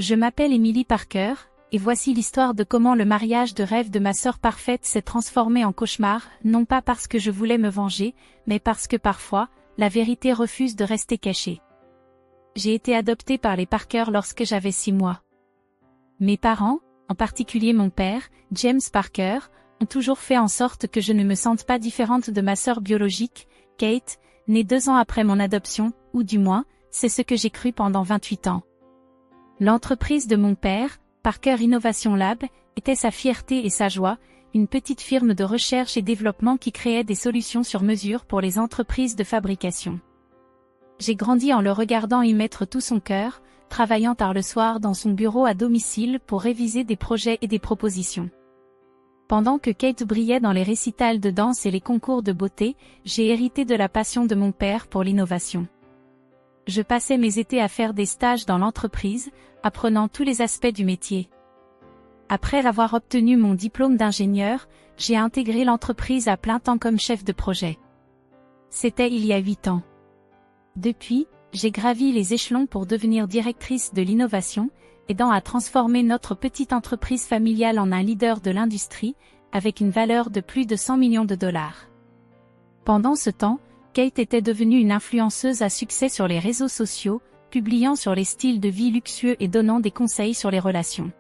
Je m'appelle Emily Parker, et voici l'histoire de comment le mariage de rêve de ma sœur parfaite s'est transformé en cauchemar, non pas parce que je voulais me venger, mais parce que parfois, la vérité refuse de rester cachée. J'ai été adoptée par les Parker lorsque j'avais 6 mois. Mes parents, en particulier mon père, James Parker, ont toujours fait en sorte que je ne me sente pas différente de ma sœur biologique, Kate, née 2 ans après mon adoption, ou du moins, c'est ce que j'ai cru pendant 28 ans. L'entreprise de mon père, Parker Innovation Lab, était sa fierté et sa joie, une petite firme de recherche et développement qui créait des solutions sur mesure pour les entreprises de fabrication. J'ai grandi en le regardant y mettre tout son cœur, travaillant tard le soir dans son bureau à domicile pour réviser des projets et des propositions. Pendant que Kate brillait dans les récitals de danse et les concours de beauté, j'ai hérité de la passion de mon père pour l'innovation. Je passais mes étés à faire des stages dans l'entreprise, apprenant tous les aspects du métier. Après avoir obtenu mon diplôme d'ingénieur, j'ai intégré l'entreprise à plein temps comme chef de projet. C'était il y a 8 ans. Depuis, j'ai gravi les échelons pour devenir directrice de l'innovation, aidant à transformer notre petite entreprise familiale en un leader de l'industrie, avec une valeur de plus de 100 millions de dollars. Pendant ce temps, Kate était devenue une influenceuse à succès sur les réseaux sociaux, publiant sur les styles de vie luxueux et donnant des conseils sur les relations.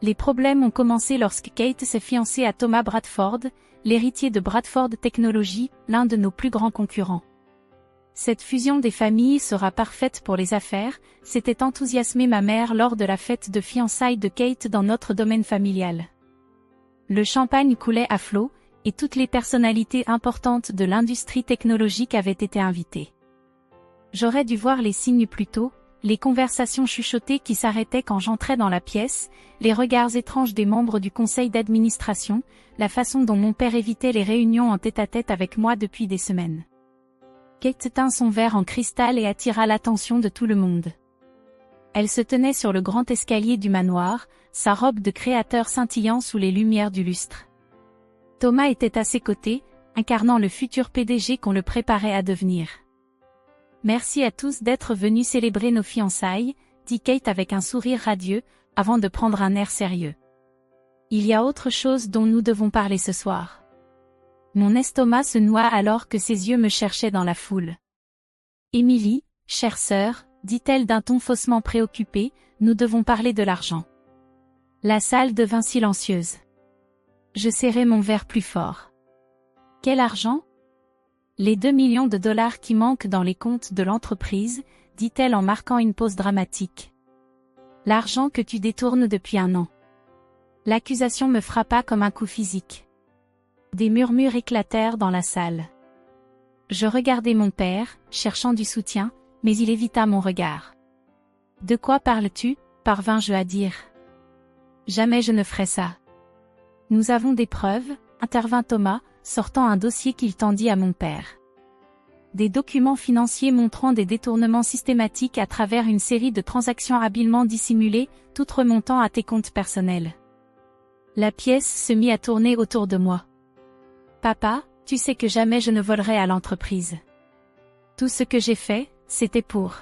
Les problèmes ont commencé lorsque Kate s'est fiancée à Thomas Bradford, l'héritier de Bradford Technologies, l'un de nos plus grands concurrents. Cette fusion des familles sera parfaite pour les affaires, s'était enthousiasmée ma mère lors de la fête de fiançailles de Kate dans notre domaine familial. Le champagne coulait à flots, et toutes les personnalités importantes de l'industrie technologique avaient été invitées. J'aurais dû voir les signes plus tôt, les conversations chuchotées qui s'arrêtaient quand j'entrais dans la pièce, les regards étranges des membres du conseil d'administration, la façon dont mon père évitait les réunions en tête-à-tête avec moi depuis des semaines. Kate tint son verre en cristal et attira l'attention de tout le monde. Elle se tenait sur le grand escalier du manoir, sa robe de créateur scintillant sous les lumières du lustre. Thomas était à ses côtés, incarnant le futur PDG qu'on le préparait à devenir. « Merci à tous d'être venus célébrer nos fiançailles », dit Kate avec un sourire radieux, avant de prendre un air sérieux. « Il y a autre chose dont nous devons parler ce soir. » Mon estomac se noua alors que ses yeux me cherchaient dans la foule. « Emily, chère sœur, dit-elle d'un ton faussement préoccupé, nous devons parler de l'argent. » La salle devint silencieuse. Je serrai mon verre plus fort. Quel argent? Les 2 millions de dollars qui manquent dans les comptes de l'entreprise, dit-elle en marquant une pause dramatique. L'argent que tu détournes depuis 1 an. L'accusation me frappa comme un coup physique. Des murmures éclatèrent dans la salle. Je regardai mon père, cherchant du soutien, mais il évita mon regard. De quoi parles-tu? Parvins-je à dire. Jamais je ne ferai ça. Nous avons des preuves, intervint Thomas, sortant un dossier qu'il tendit à mon père. Des documents financiers montrant des détournements systématiques à travers une série de transactions habilement dissimulées, toutes remontant à tes comptes personnels. La pièce se mit à tourner autour de moi. Papa, tu sais que jamais je ne volerai à l'entreprise. Tout ce que j'ai fait, c'était pour.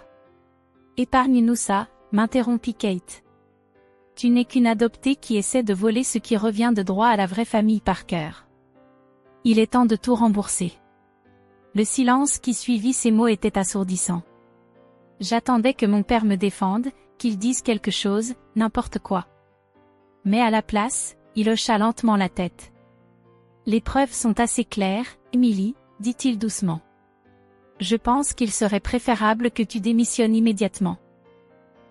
Épargne-nous ça, m'interrompit Kate. Tu n'es qu'une adoptée qui essaie de voler ce qui revient de droit à la vraie famille Parker. Il est temps de tout rembourser. Le silence qui suivit ces mots était assourdissant. J'attendais que mon père me défende, qu'il dise quelque chose, n'importe quoi. Mais à la place, il hocha lentement la tête. Les preuves sont assez claires, Emily, dit-il doucement. Je pense qu'il serait préférable que tu démissionnes immédiatement.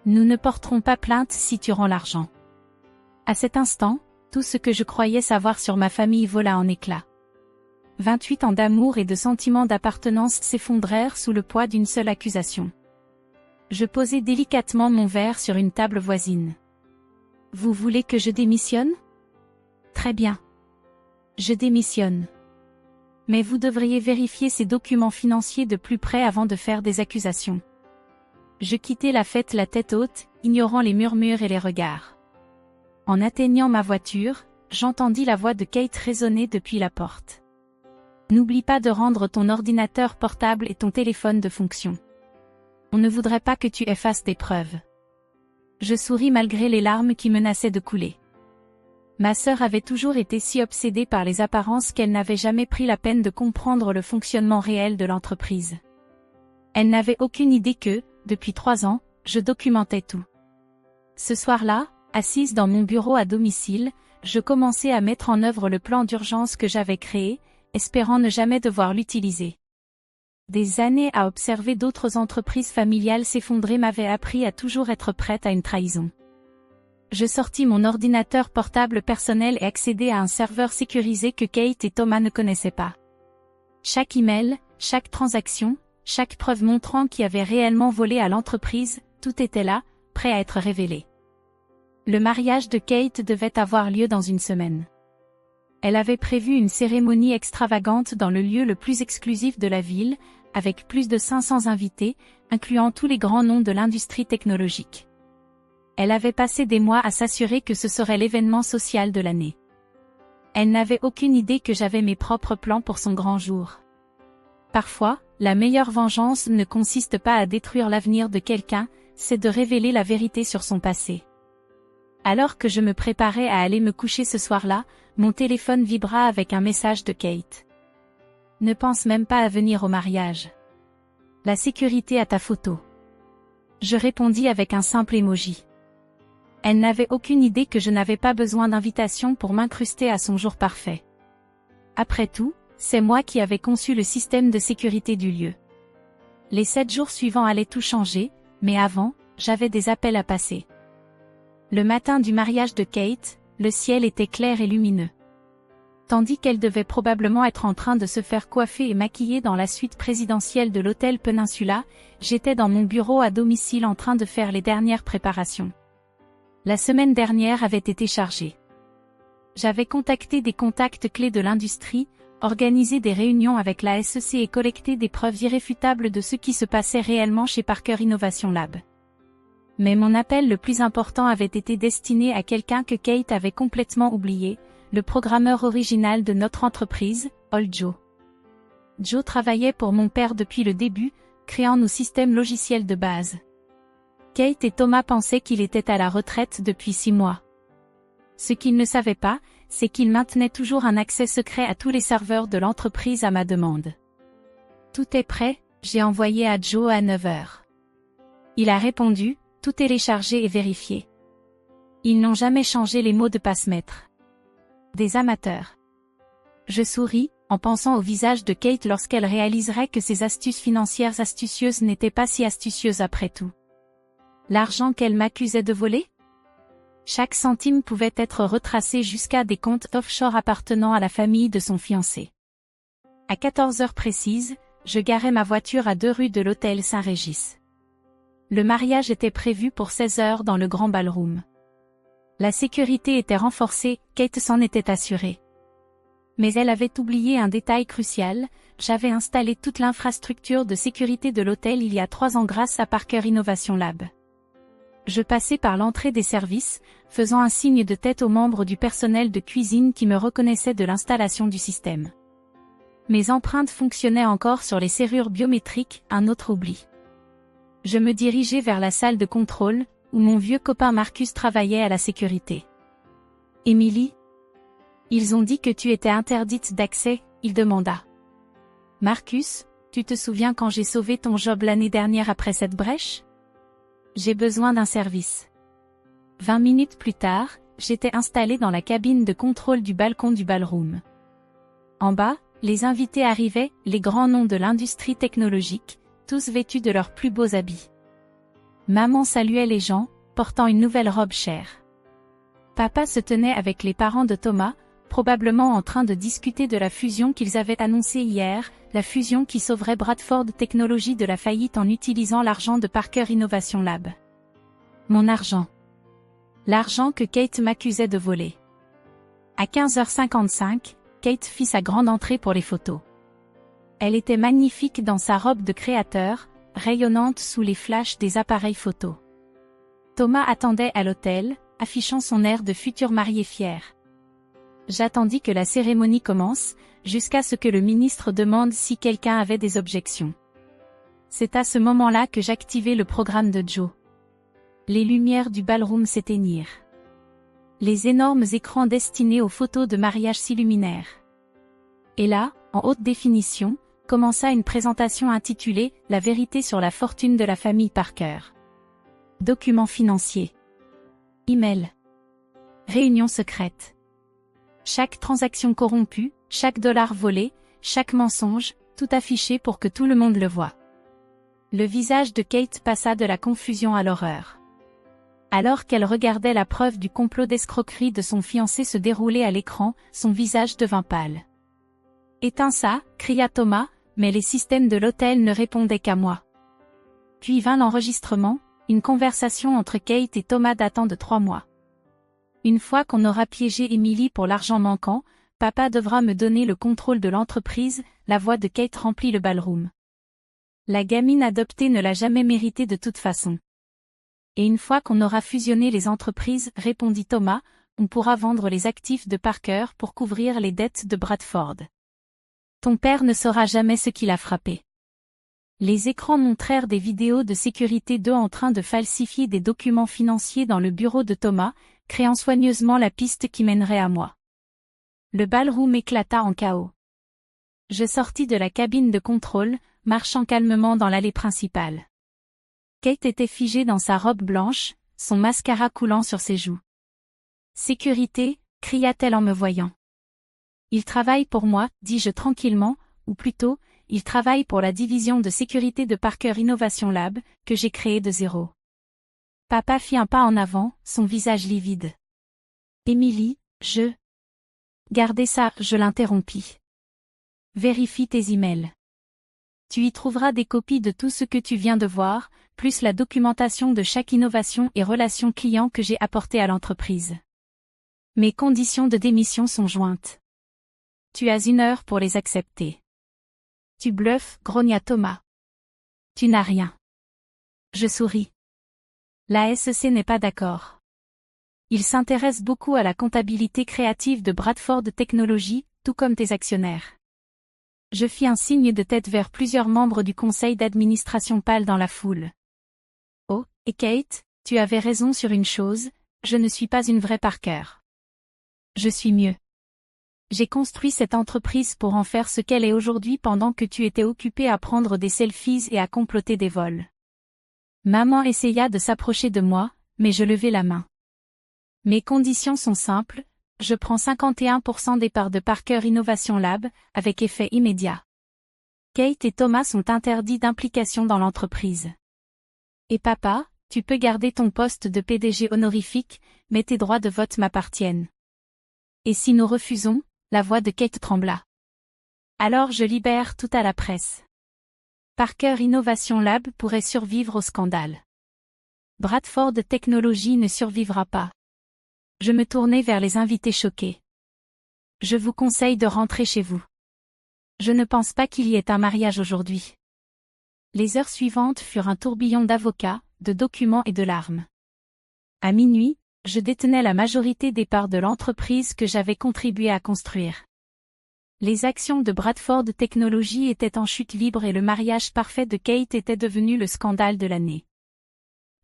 Nous ne porterons pas plainte si tu rends l'argent. À cet instant, tout ce que je croyais savoir sur ma famille vola en éclats. 28 ans d'amour et de sentiments d'appartenance s'effondrèrent sous le poids d'une seule accusation. Je posai délicatement mon verre sur une table voisine. Vous voulez que je démissionne? Très bien. Je démissionne. Mais vous devriez vérifier ces documents financiers de plus près avant de faire des accusations. Je quittai la fête la tête haute, ignorant les murmures et les regards. En atteignant ma voiture, j'entendis la voix de Kate résonner depuis la porte. N'oublie pas de rendre ton ordinateur portable et ton téléphone de fonction. On ne voudrait pas que tu effaces des preuves. Je souris malgré les larmes qui menaçaient de couler. Ma sœur avait toujours été si obsédée par les apparences qu'elle n'avait jamais pris la peine de comprendre le fonctionnement réel de l'entreprise. Elle n'avait aucune idée que, depuis 3 ans, je documentais tout. Ce soir-là, assise dans mon bureau à domicile, je commençais à mettre en œuvre le plan d'urgence que j'avais créé, espérant ne jamais devoir l'utiliser. Des années à observer d'autres entreprises familiales s'effondrer m'avaient appris à toujours être prête à une trahison. Je sortis mon ordinateur portable personnel et accédai à un serveur sécurisé que Kate et Thomas ne connaissaient pas. Chaque email, chaque transaction, chaque preuve montrant qui avait réellement volé à l'entreprise, tout était là, prêt à être révélé. Le mariage de Kate devait avoir lieu dans une semaine. Elle avait prévu une cérémonie extravagante dans le lieu le plus exclusif de la ville, avec plus de 500 invités, incluant tous les grands noms de l'industrie technologique. Elle avait passé des mois à s'assurer que ce serait l'événement social de l'année. Elle n'avait aucune idée que j'avais mes propres plans pour son grand jour. Parfois, la meilleure vengeance ne consiste pas à détruire l'avenir de quelqu'un, c'est de révéler la vérité sur son passé. Alors que je me préparais à aller me coucher ce soir-là, mon téléphone vibra avec un message de Kate. « Ne pense même pas à venir au mariage. La sécurité à ta photo. » Je répondis avec un simple emoji. Elle n'avait aucune idée que je n'avais pas besoin d'invitation pour m'incruster à son jour parfait. Après tout, c'est moi qui avais conçu le système de sécurité du lieu. Les 7 jours suivants allaient tout changer, mais avant, j'avais des appels à passer. Le matin du mariage de Kate, le ciel était clair et lumineux. Tandis qu'elle devait probablement être en train de se faire coiffer et maquiller dans la suite présidentielle de l'hôtel Peninsula, j'étais dans mon bureau à domicile en train de faire les dernières préparations. La semaine dernière avait été chargée. J'avais contacté des contacts clés de l'industrie, organisé des réunions avec la SEC et collecté des preuves irréfutables de ce qui se passait réellement chez Parker Innovation Lab. Mais mon appel le plus important avait été destiné à quelqu'un que Kate avait complètement oublié, le programmeur original de notre entreprise, Old Joe. Joe travaillait pour mon père depuis le début, créant nos systèmes logiciels de base. Kate et Thomas pensaient qu'il était à la retraite depuis 6 mois. Ce qu'ils ne savaient pas, c'est qu'il maintenait toujours un accès secret à tous les serveurs de l'entreprise à ma demande. Tout est prêt, j'ai envoyé à Joe à 9 heures. Il a répondu, tout téléchargé et vérifié. Ils n'ont jamais changé les mots de passe-mètre. Des amateurs. Je souris, en pensant au visage de Kate lorsqu'elle réaliserait que ses astuces financières astucieuses n'étaient pas si astucieuses après tout. L'argent qu'elle m'accusait de voler? Chaque centime pouvait être retracé jusqu'à des comptes offshore appartenant à la famille de son fiancé. À 14 heures précises, je garais ma voiture à 2 rues de l'hôtel Saint-Régis. Le mariage était prévu pour 16 heures dans le grand ballroom. La sécurité était renforcée, Kate s'en était assurée. Mais elle avait oublié un détail crucial, j'avais installé toute l'infrastructure de sécurité de l'hôtel il y a 3 ans grâce à Parker Innovation Lab. Je passais par l'entrée des services, faisant un signe de tête aux membres du personnel de cuisine qui me reconnaissaient de l'installation du système. Mes empreintes fonctionnaient encore sur les serrures biométriques, un autre oubli. Je me dirigeais vers la salle de contrôle, où mon vieux copain Marcus travaillait à la sécurité. « Émilie ? Ils ont dit que tu étais interdite d'accès, » il demanda. « Marcus, tu te souviens quand j'ai sauvé ton job l'année dernière après cette brèche ? J'ai besoin d'un service. » 20 minutes plus tard, j'étais installé dans la cabine de contrôle du balcon du ballroom. En bas, les invités arrivaient, les grands noms de l'industrie technologique, tous vêtus de leurs plus beaux habits. Maman saluait les gens, portant une nouvelle robe chère. Papa se tenait avec les parents de Thomas, probablement en train de discuter de la fusion qu'ils avaient annoncée hier, la fusion qui sauverait Bradford Technologies de la faillite en utilisant l'argent de Parker Innovation Lab. Mon argent. L'argent que Kate m'accusait de voler. À 15h55, Kate fit sa grande entrée pour les photos. Elle était magnifique dans sa robe de créateur, rayonnante sous les flashs des appareils photo. Thomas attendait à l'hôtel, affichant son air de futur marié fier. J'attendis que la cérémonie commence, jusqu'à ce que le ministre demande si quelqu'un avait des objections. C'est à ce moment-là que j'activai le programme de Joe. Les lumières du ballroom s'éteignirent. Les énormes écrans destinés aux photos de mariage s'illuminèrent. Et là, en haute définition, commença une présentation intitulée « La vérité sur la fortune de la famille Parker ». Documents financiers. Email. Réunion secrète. Chaque transaction corrompue, chaque dollar volé, chaque mensonge, tout affiché pour que tout le monde le voie. Le visage de Kate passa de la confusion à l'horreur. Alors qu'elle regardait la preuve du complot d'escroquerie de son fiancé se dérouler à l'écran, son visage devint pâle. « Éteins ça !» cria Thomas, mais les systèmes de l'hôtel ne répondaient qu'à moi. Puis vint l'enregistrement, une conversation entre Kate et Thomas datant de 3 mois. Une fois qu'on aura piégé Emily pour l'argent manquant, papa devra me donner le contrôle de l'entreprise, la voix de Kate remplit le ballroom. La gamine adoptée ne l'a jamais mérité de toute façon. Et une fois qu'on aura fusionné les entreprises, répondit Thomas, on pourra vendre les actifs de Parker pour couvrir les dettes de Bradford. Ton père ne saura jamais ce qui l'a frappé. Les écrans montrèrent des vidéos de sécurité d'eux en train de falsifier des documents financiers dans le bureau de Thomas, créant soigneusement la piste qui mènerait à moi. Le ballroom éclata en chaos. Je sortis de la cabine de contrôle, marchant calmement dans l'allée principale. Kate était figée dans sa robe blanche, son mascara coulant sur ses joues. « Sécurité !» cria-t-elle en me voyant. « Il travaille pour moi », dis-je tranquillement, ou plutôt, il travaille pour la division de sécurité de Parker Innovation Lab, que j'ai créée de zéro. Papa fit un pas en avant, son visage livide. « Emily, je... » Gardez ça, je l'interrompis. Vérifie tes emails. Tu y trouveras des copies de tout ce que tu viens de voir, plus la documentation de chaque innovation et relation client que j'ai apportée à l'entreprise. Mes conditions de démission sont jointes. Tu as 1 heure pour les accepter. Tu bluffes, grogna Thomas. Tu n'as rien. Je souris. La SEC n'est pas d'accord. Il s'intéresse beaucoup à la comptabilité créative de Bradford Technologies, tout comme tes actionnaires. Je fis un signe de tête vers plusieurs membres du conseil d'administration pâle dans la foule. Oh, et Kate, tu avais raison sur une chose, je ne suis pas une vraie Parker. Je suis mieux. J'ai construit cette entreprise pour en faire ce qu'elle est aujourd'hui pendant que tu étais occupé à prendre des selfies et à comploter des vols. Maman essaya de s'approcher de moi, mais je levai la main. Mes conditions sont simples, je prends 51% des parts de Parker Innovation Lab, avec effet immédiat. Kate et Thomas sont interdits d'implication dans l'entreprise. Et papa, tu peux garder ton poste de PDG honorifique, mais tes droits de vote m'appartiennent. Et si nous refusons, la voix de Kate trembla. Alors je libère tout à la presse. Parker Innovation Lab pourrait survivre au scandale. Bradford Technologies ne survivra pas. Je me tournai vers les invités choqués. Je vous conseille de rentrer chez vous. Je ne pense pas qu'il y ait un mariage aujourd'hui. Les heures suivantes furent un tourbillon d'avocats, de documents et de larmes. À minuit, je détenais la majorité des parts de l'entreprise que j'avais contribué à construire. Les actions de Bradford Technologies étaient en chute libre et le mariage parfait de Kate était devenu le scandale de l'année.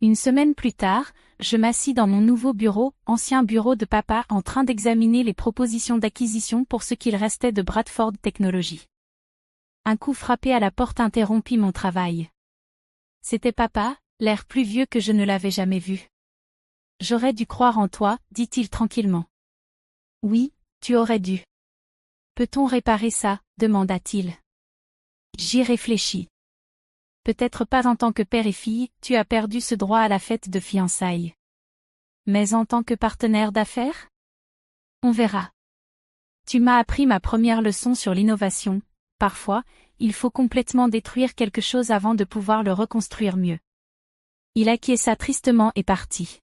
Une semaine plus tard, je m'assis dans mon nouveau bureau, ancien bureau de papa, en train d'examiner les propositions d'acquisition pour ce qu'il restait de Bradford Technologies. Un coup frappé à la porte interrompit mon travail. C'était papa, l'air plus vieux que je ne l'avais jamais vu. « J'aurais dû croire en toi », dit-il tranquillement. « Oui, tu aurais dû. »« Peut-on réparer ça ?» demanda-t-il. J'y réfléchis. Peut-être pas en tant que père et fille, tu as perdu ce droit à la fête de fiançailles. Mais en tant que partenaire d'affaires ? On verra. Tu m'as appris ma première leçon sur l'innovation. Parfois, il faut complètement détruire quelque chose avant de pouvoir le reconstruire mieux. Il acquiesça tristement et partit.